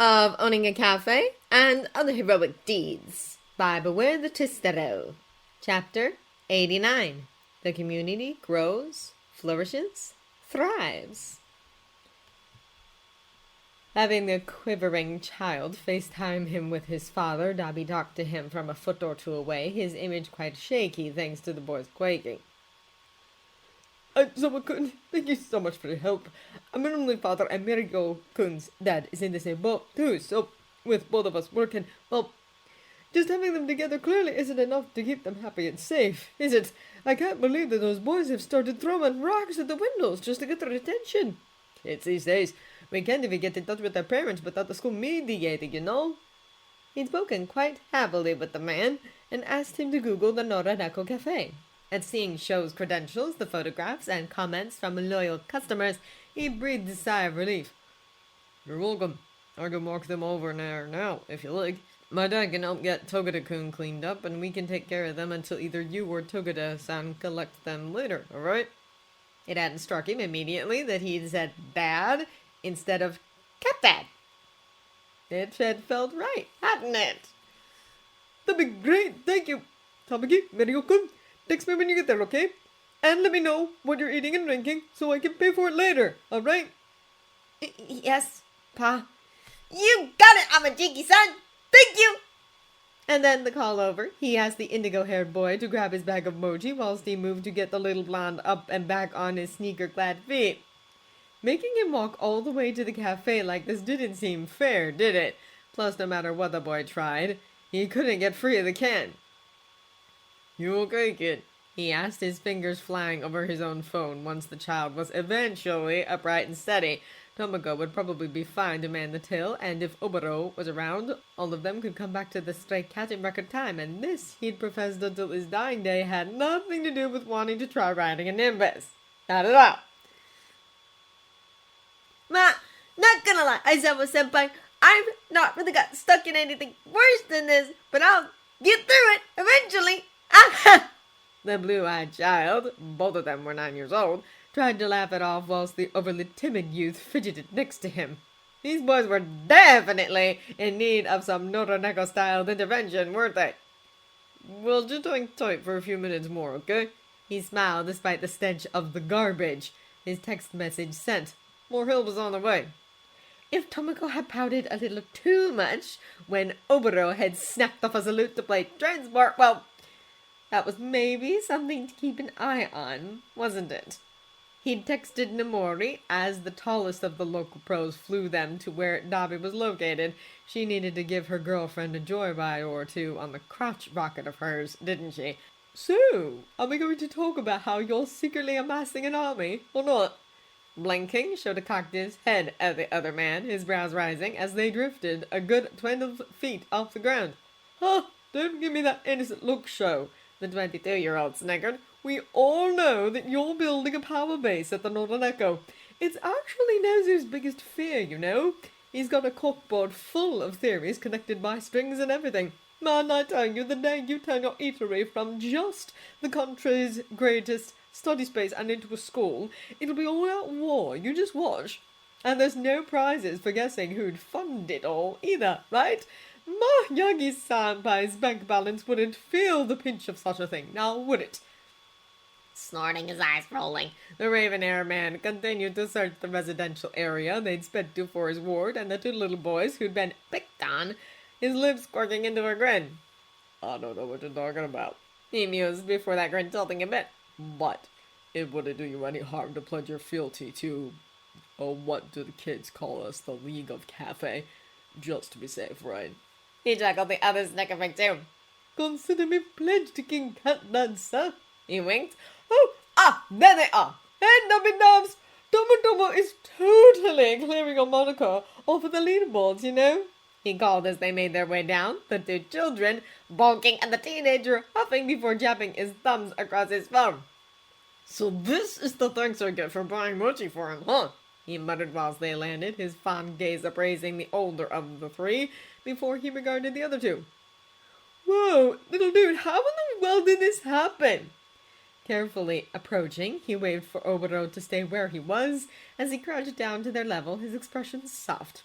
of owning a cafe and other heroic deeds by Beware the Tistero. Chapter 89. The community grows, flourishes, thrives. Having the quivering child FaceTime him with his father, Dobby talked to him from a foot or two away, his image quite shaky thanks to the boy's quaking. Aizawa-kun, thank you so much for your help. I'm an only father and Miriko-kun's dad is in the same boat too, so with both of us working, well, just having them together clearly isn't enough to keep them happy and safe, is it? I can't believe that those boys have started throwing rocks at the windows just to get their attention. Kids these days, we can't even get in touch with their parents without the school mediating, you know? He'd spoken quite happily with the man and asked him to Google the Noraneko Cafe. At seeing Show's credentials, the photographs, and comments from loyal customers, he breathed a sigh of relief. You're welcome. I can walk them over there now, if you like. My dad can help get Togeda-kun cleaned up, and we can take care of them until either you or Togeda-san collect them later, alright? It hadn't struck him immediately that he'd said dad instead of cat-dad. It had felt right, hadn't it? That'd be great, thank you. Tamaki, Miriko-kun, text me when you get there, okay? And let me know what you're eating and drinking so I can pay for it later, alright? Yes, Pa. You got it, Amajiki-san! Thank you! And then the call over, he asked the indigo-haired boy to grab his bag of mochi whilst he moved to get the little blonde up and back on his sneaker-clad feet. Making him walk all the way to the cafe like this didn't seem fair, did it? Plus, no matter what the boy tried, he couldn't get free of the can. You okay, kid? He asked, his fingers flying over his own phone once the child was eventually upright and steady. Tomoko would probably be fine to man the till, and if Oboro was around, all of them could come back to the stray cat in record time, and this, he'd professed until his dying day, had nothing to do with wanting to try riding a Nimbus. Not at all. Not gonna lie, Aizawa-senpai, I've not really got stuck in anything worse than this, but I'll get through it eventually. The blue-eyed child, both of them were 9 years old, tried to laugh it off whilst the overly timid youth fidgeted next to him. These boys were definitely in need of some Noraneko-styled intervention, weren't they? Well, just hang tight for a few minutes more, okay? He smiled despite the stench of the garbage. His text message sent. More help is on the way. If Tomoko had pouted a little too much when Oboro had snapped off a salute to play transport, well, that was maybe something to keep an eye on, wasn't it? He'd texted Nomori as the tallest of the local pros flew them to where Dobby was located. She needed to give her girlfriend a joyride or two on the crotch rocket of hers, didn't she? So, are we going to talk about how you're secretly amassing an army, or not? Blinking, Shouta cocked his head at the other man, his brows rising as they drifted a good 12 feet off the ground. Huh, don't give me that innocent look, Show. The 22-year-old snickered. We all know that you're building a power base at the Noraneko. It's actually Nezu's biggest fear, you know. He's got a corkboard full of theories connected by strings and everything. Man, I tell you, the day you turn your eatery from just the country's greatest study space and into a school, it'll be all out war. You just watch. And there's no prizes for guessing who'd fund it all either, right? Yagi-senpai's bank balance wouldn't feel the pinch of such a thing, now would it? Snorting, his eyes rolling, the raven-haired man continued to search the residential area they'd sped to for his ward and the two little boys who'd been picked on, his lips quirking into a grin. I don't know what you're talking about, he mused before that grin tilting a bit. But it wouldn't do you any harm to pledge your fealty to, what do the kids call us, the League of Cafe, just to be safe, right? He chuckled, the other snickering too. Consider me pledged to King Catman, sir. He winked. Oh, there they are. Hey, Nubby-Nubs, Tomo is totally clearing your moniker off of the leaderboards, you know? He called as they made their way down, the two children bonking and the teenager huffing before jabbing his thumbs across his phone. So this is the thanks I get for buying mochi for him, huh? He muttered whilst they landed, his fond gaze appraising the older of the three before he regarded the other two. Whoa, little dude, how in the world did this happen? Carefully approaching, he waved for Oboro to stay where he was. As he crouched down to their level, his expression soft.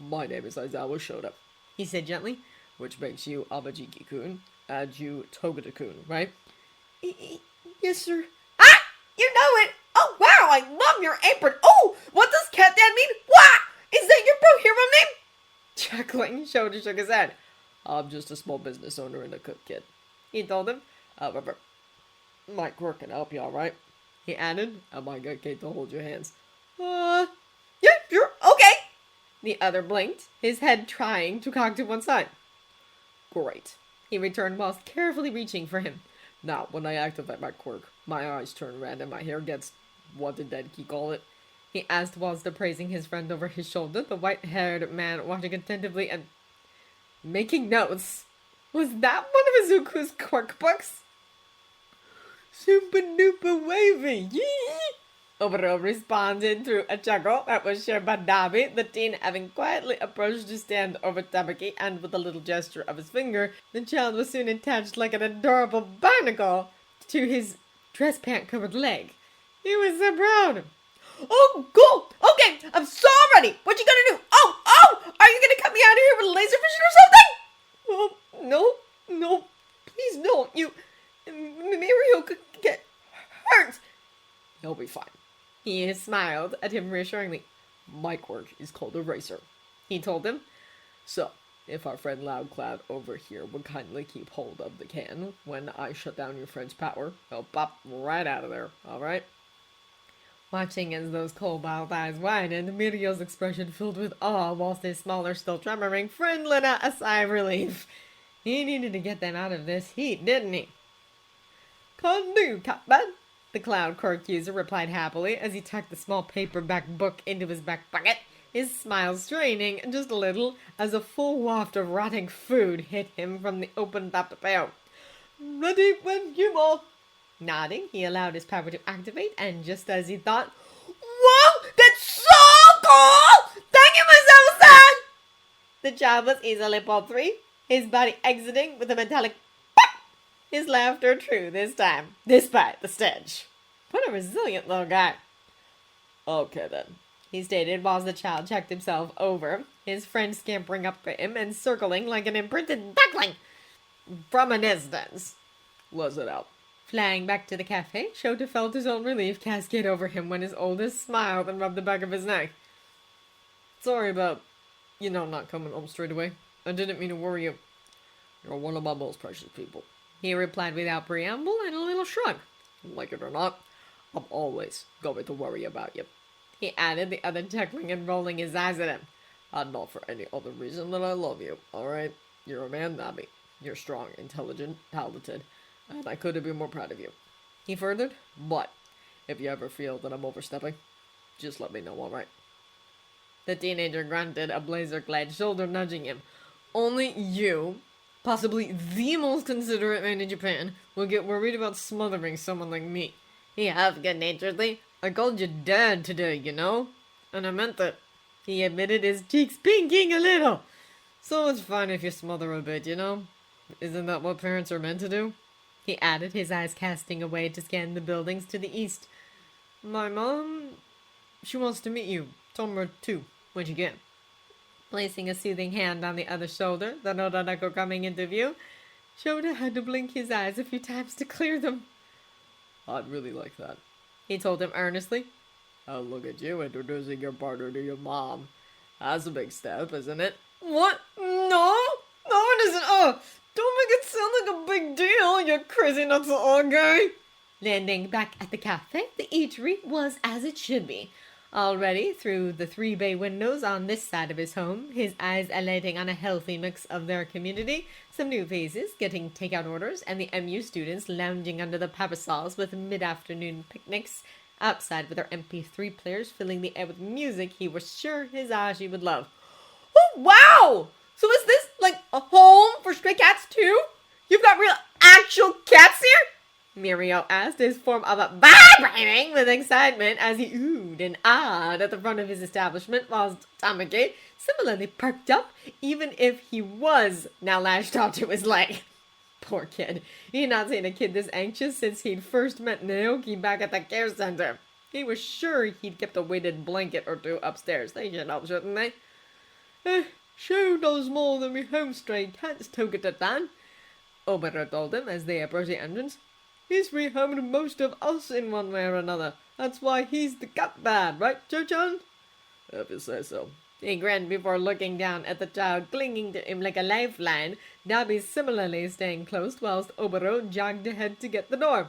My name is Aizawa Shouta, he said gently, which makes you Abajiki-kun, and you Togata-kun, right? Yes, sir. Ah! You know it! Oh, wow! I love your apron! Oh! What does Cat Dad mean? What? Is that your pro hero name? Chuckling, Shouta shook his head. I'm just a small business owner and a cook kid, he told him. However, my quirk can help you, alright? He added, I might get Kate to hold your hands. Yeah, sure, okay. The other blinked, his head trying to cock to one side. Great, he returned whilst carefully reaching for him. Now, when I activate my quirk, my eyes turn red and my hair gets, what did Denki call it? He asked whilst appraising his friend over his shoulder, the white-haired man watching attentively and making notes. Was that one of Izuku's quirk books? Super duper wavy, yee! Oboro responded through a chuckle that was shared by Dabi, the teen having quietly approached to stand over Tabaki, and with a little gesture of his finger, the child was soon attached like an adorable barnacle to his dress pant-covered leg. He was so proud. Oh, cool! Okay, I'm so ready! What you gonna do? Oh! Are you gonna cut me out of here with a laser vision or something? Oh, no, please don't. Mirio could get hurt. He'll be fine. He smiled at him reassuringly. My quirk is called Eraser, he told him. So, if our friend Loudcloud over here would kindly keep hold of the can, when I shut down your friend's power, he'll pop right out of there, alright? Watching as those cobalt eyes widened, Mirio's expression filled with awe whilst his smaller, still tremoring friend let out a sigh of relief. He needed to get them out of this heat, didn't he? Can do, Captain, the cloud quirk user replied happily as he tucked the small paperback book into his back pocket, his smile straining just a little as a full waft of rotting food hit him from the open top pail. Ready when you are. Nodding, he allowed his power to activate, and just as he thought, whoa, that's so cool! Thank you, Miss The child was easily pulled free, his body exiting with a metallic pop. His laughter true this time, despite the stench. What a resilient little guy. Okay then, he stated whilst the child checked himself over, his friend scampering up to him and circling like an imprinted duckling from a distance. Let's it out. Flying back to the cafe, Shouta felt his own relief cascade over him when his oldest smiled and rubbed the back of his neck. Sorry about, not coming home straight away. I didn't mean to worry you. You're one of my most precious people, he replied without preamble and a little shrug. Like it or not, I'm always going to worry about you, he added, the other chuckling and rolling his eyes at him. And not for any other reason than I love you, alright? You're a man, Nabi. You're strong, intelligent, talented, and I couldn't be more proud of you, he furthered. But if you ever feel that I'm overstepping, just let me know, alright? The teenager grunted, a blazer-clad shoulder nudging him. Only you, possibly the most considerate man in Japan, will get worried about smothering someone like me. He huffed good-naturedly. I called you Dad today, and I meant it. He admitted, his cheeks pinking a little. So it's fine if you smother a bit, Isn't that what parents are meant to do? He added, his eyes casting away to scan the buildings to the east. My mom, she wants to meet you. Tomorrow too, when you can. Placing a soothing hand on the other shoulder, the Nodanako coming into view, Shouta had to blink his eyes a few times to clear them. I'd really like that, he told him earnestly. Oh, look at you introducing your partner to your mom. That's a big step, isn't it? What? No, it isn't. Oh, don't make it sound like a big deal, you crazy nuts old guy. Landing back at the cafe, the eatery was as it should be. Already, through the 3 bay windows on this side of his home, his eyes alighting on a healthy mix of their community, some new faces getting takeout orders, and the MU students lounging under the parasols with mid-afternoon picnics outside with their MP3 players filling the air with music he was sure his Ashi would love. Oh, wow! So is this, like, a home for stray cats, too? You've got real, actual cats here? Mirio asked, his form of vibrating with excitement as he oohed and ahed at the front of his establishment, whilst Tamaki similarly perked up, even if he was now lashed onto his leg. Poor kid. He had not seen a kid this anxious since he'd first met Naoki back at the care center. He was sure he'd kept a weighted blanket or two upstairs. They should help, shouldn't they? Show does more than we home stray cats, Togata-dan, Obero told him as they approached the entrance. He's rehomed most of us in one way or another. That's why he's the cat bad, right, Joe-chan? If you say so. He grinned before looking down at the child clinging to him like a lifeline, Dobby similarly staying close whilst Obero jogged ahead to get the door.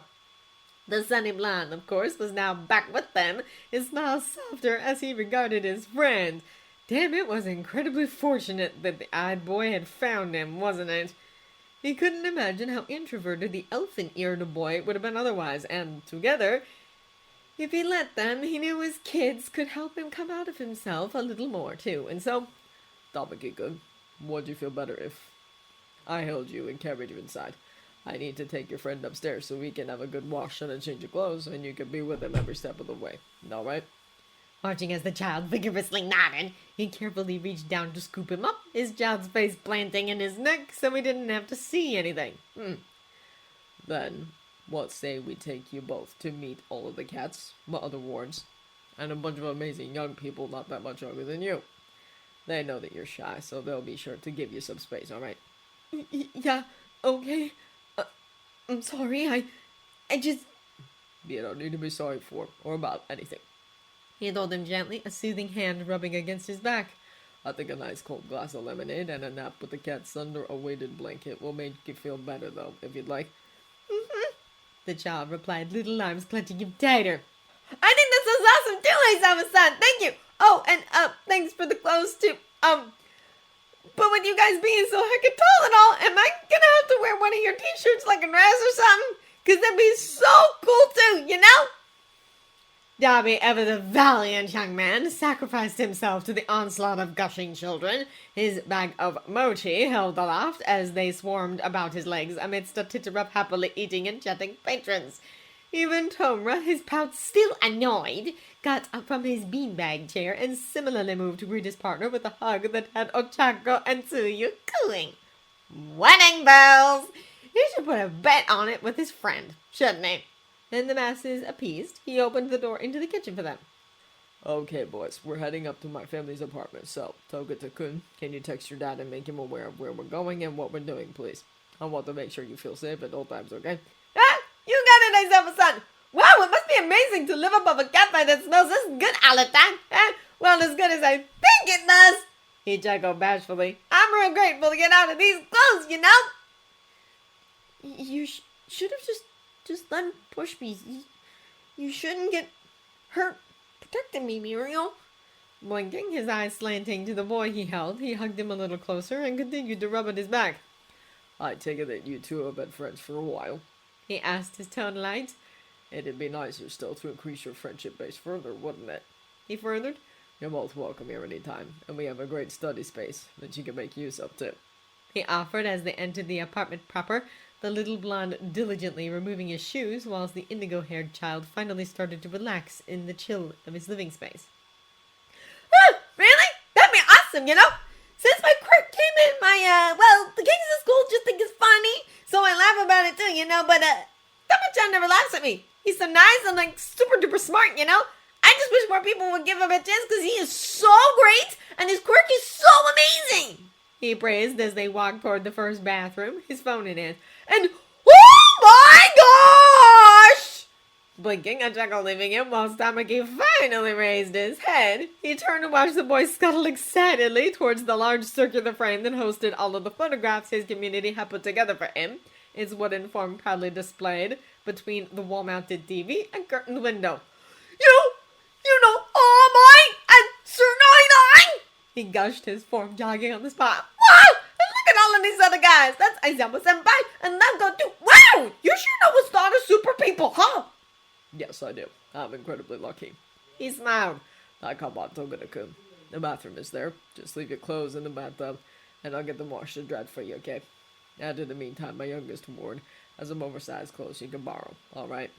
The sunny blonde, of course, was now back with them, his smile softer as he regarded his friend. Damn, it was incredibly fortunate that the odd boy had found him, wasn't it? He couldn't imagine how introverted the elfin-eared boy would have been otherwise, and together, if he let them, he knew his kids could help him come out of himself a little more, too. And so, Dabakika, would you feel better if I held you and carried you inside? I need to take your friend upstairs so we can have a good wash and a change of clothes, and you can be with him every step of the way. All right? watching as the child vigorously nodded, he carefully reached down to scoop him up, his child's face planting in his neck so he didn't have to see anything. Then, what say we take you both to meet all of the cats, my other wards, and a bunch of amazing young people not that much younger than you. They know that you're shy, so they'll be sure to give you some space, alright? Yeah, okay. I'm sorry, I just... You don't need to be sorry for or about anything. He told him gently, a soothing hand rubbing against his back. I think a nice cold glass of lemonade and a nap with the cats under a weighted blanket will make you feel better, though, if you'd like. The child replied, little arms clutching him tighter. I think that sounds awesome too, Aizawa-san. Thank you. Oh, and thanks for the clothes too. But with you guys being so hecka tall and all, am I gonna have to wear one of your t-shirts like a dress or something? Cause that'd be so cool too, you know? Dobby, ever the valiant young man, sacrificed himself to the onslaught of gushing children, his bag of mochi held aloft as they swarmed about his legs amidst a titter of happily eating and chatting patrons. Even Tomra, his pout still annoyed, got up from his beanbag chair and similarly moved to greet his partner with a hug that had Ochako and Tsuyu cooing. Wedding bells! He should put a bet on it with his friend, shouldn't he? And the masses appeased, he opened the door into the kitchen for them. Okay, boys, we're heading up to my family's apartment, so, Togata-kun, can you text your dad and make him aware of where we're going and what we're doing, please? I want to make sure you feel safe at all times, okay? Ah! You got it, Aizawa-san! Wow, it must be amazing to live above a campfire that smells this good all the time! Well, as good as I think it does! He chuckled bashfully. I'm real grateful to get out of these clothes, you know? You should have just let him push me. You shouldn't get hurt protecting me, Muriel. Blinking, his eyes slanting to the boy he held, he hugged him a little closer and continued to rub at his back. I take it that you two have been friends for a while, he asked, his tone light. It'd be nicer still to increase your friendship base further, wouldn't it? He furthered. You're both welcome here anytime, and we have a great study space that you can make use of too. He offered as they entered the apartment proper, the little blonde diligently removing his shoes, whilst the indigo-haired child finally started to relax in the chill of his living space. Really? That'd be awesome, you know? Since my quirk came in, the kids at school just think it's funny, so I laugh about it too, you know, but, Dama-chan never laughs at me. He's so nice and, super duper smart, you know? I just wish more people would give him a chance because he is so great and his quirk is so amazing! He praised as they walked toward the first bathroom, his phone in hand. And, oh my gosh! Blinking, a chuckle leaving him while Tamaki finally raised his head. He turned to watch the boy scuttle excitedly towards the large circular frame that hosted all of the photographs his community had put together for him, its wooden form proudly displayed between the wall-mounted TV and curtained window. You know, oh my, and Sir 99! He gushed, his form jogging on the spot. Wow! And look at all of these other guys. That's Aizawa-senpai, and Namco too. Wow! You sure know what's not a super people, huh? Yes, I do. I'm incredibly lucky. He smiled. Now come on, Togata-kun. The bathroom is there. Just leave your clothes in the bathtub, and I'll get them washed and dried for you, okay? And in the meantime, my youngest ward has some oversized clothes you can borrow, alright?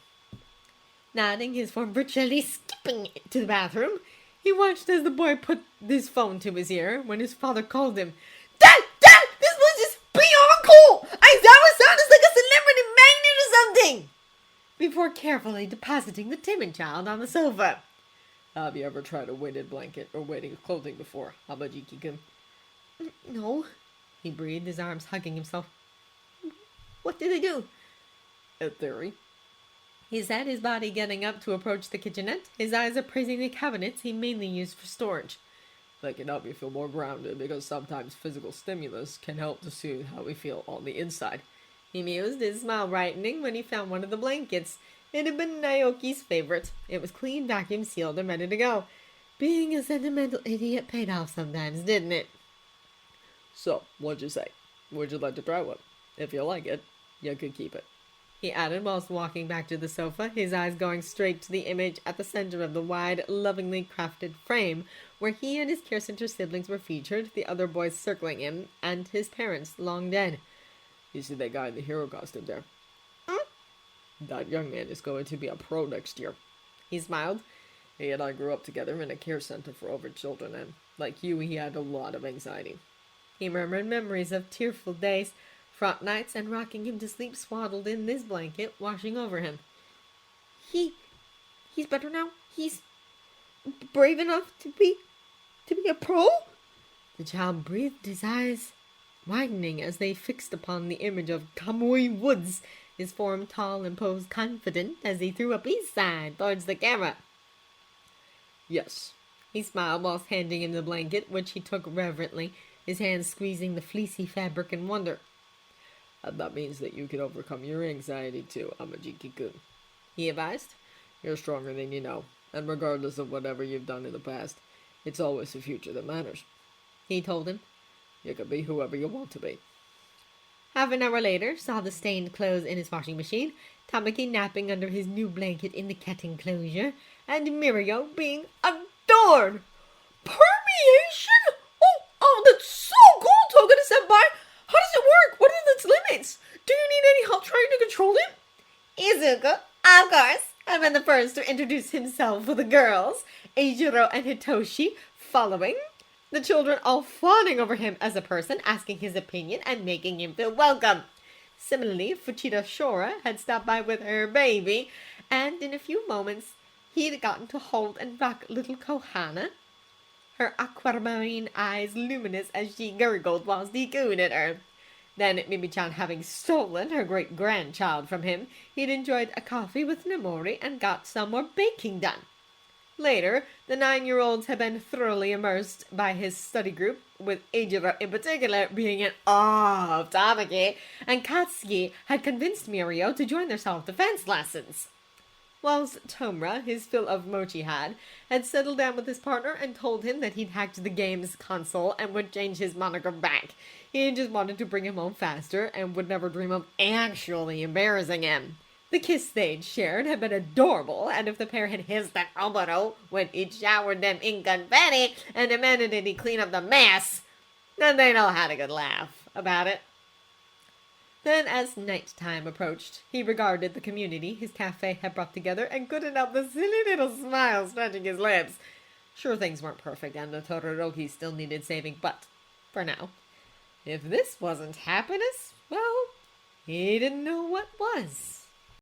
Nodding, his form virtually skipping to the bathroom, he watched as the boy put his phone to his ear when his father called him. Dad! This was just beyond cool! Aizawa-san is like a celebrity magnet or something! Before carefully depositing the timid child on the sofa. Have you ever tried a weighted blanket or weighted clothing before, Habajiki-kun? No, he breathed, his arms hugging himself. What did they do? In theory. He said, his body getting up to approach the kitchenette, his eyes appraising the cabinets he mainly used for storage. They can help you feel more grounded because sometimes physical stimulus can help to soothe how we feel on the inside. He mused, his smile brightening when he found one of the blankets. It had been Naoki's favorite. It was clean, vacuum sealed, and ready to go. Being a sentimental idiot paid off sometimes, didn't it? So, what'd you say? Would you like to try one? If you like it, you could keep it. He added whilst walking back to the sofa, his eyes going straight to the image at the center of the wide, lovingly crafted frame, where he and his care center siblings were featured, the other boys circling him, and his parents long dead. You see that guy in the hero costume there? That young man is going to be a pro next year. He smiled. He and I grew up together in a care center for orphan children, and like you, he had a lot of anxiety. He murmured memories of tearful days, fraught nights, and rocking him to sleep swaddled in this blanket, washing over him. He's better now? He's brave enough to be a pro? The child breathed, his eyes widening as they fixed upon the image of Kamui Woods, his form tall and posed confident as he threw up his side towards the camera. Yes. He smiled whilst handing him the blanket, which he took reverently, his hands squeezing the fleecy fabric in wonder. And that means that you can overcome your anxiety too, Amajiki-kun. He advised. You're stronger than you know, and regardless of whatever you've done in the past, it's always the future that matters. He told him. You can be whoever you want to be. Half an hour later, saw the stained clothes in his washing machine, Tamaki napping under his new blanket in the cat enclosure, and Mirio being adored. Permeation? Oh, that's so cool, Togata-senpai! How does it work? What are its limits? Do you need any help trying to control it? Izuku, of course, had been the first to introduce himself with the girls, Eijiro and Hitoshi following. The children all fawning over him as a person, asking his opinion and making him feel welcome. Similarly, Fuchida Shora had stopped by with her baby, and in a few moments, he had gotten to hold and rock little Kohana, her aquamarine eyes luminous as she gurgled whilst he cooed at her. Then, Mimi-chan having stolen her great-grandchild from him, he'd enjoyed a coffee with Namori and got some more baking done. Later, the 9-year-olds had been thoroughly immersed by his study group, with Eijiro in particular being in awe of Tamaki, and Katsuki had convinced Mirio to join their self-defense lessons. Whilst Tomura, his fill of mochi had settled down with his partner and told him that he'd hacked the game's console and would change his moniker back. He just wanted to bring him home faster and would never dream of actually embarrassing him. The kiss they'd shared had been adorable, and if the pair had hissed at Oboro when he'd showered them in confetti and demanded that he clean up the mess, then they'd all had a good laugh about it. Then, as night time approached, he regarded the community his cafe had brought together and couldn't help the silly little smile stretching his lips. Sure, things weren't perfect, and the Todoroki still needed saving, but, for now, if this wasn't happiness, well, he didn't know what was.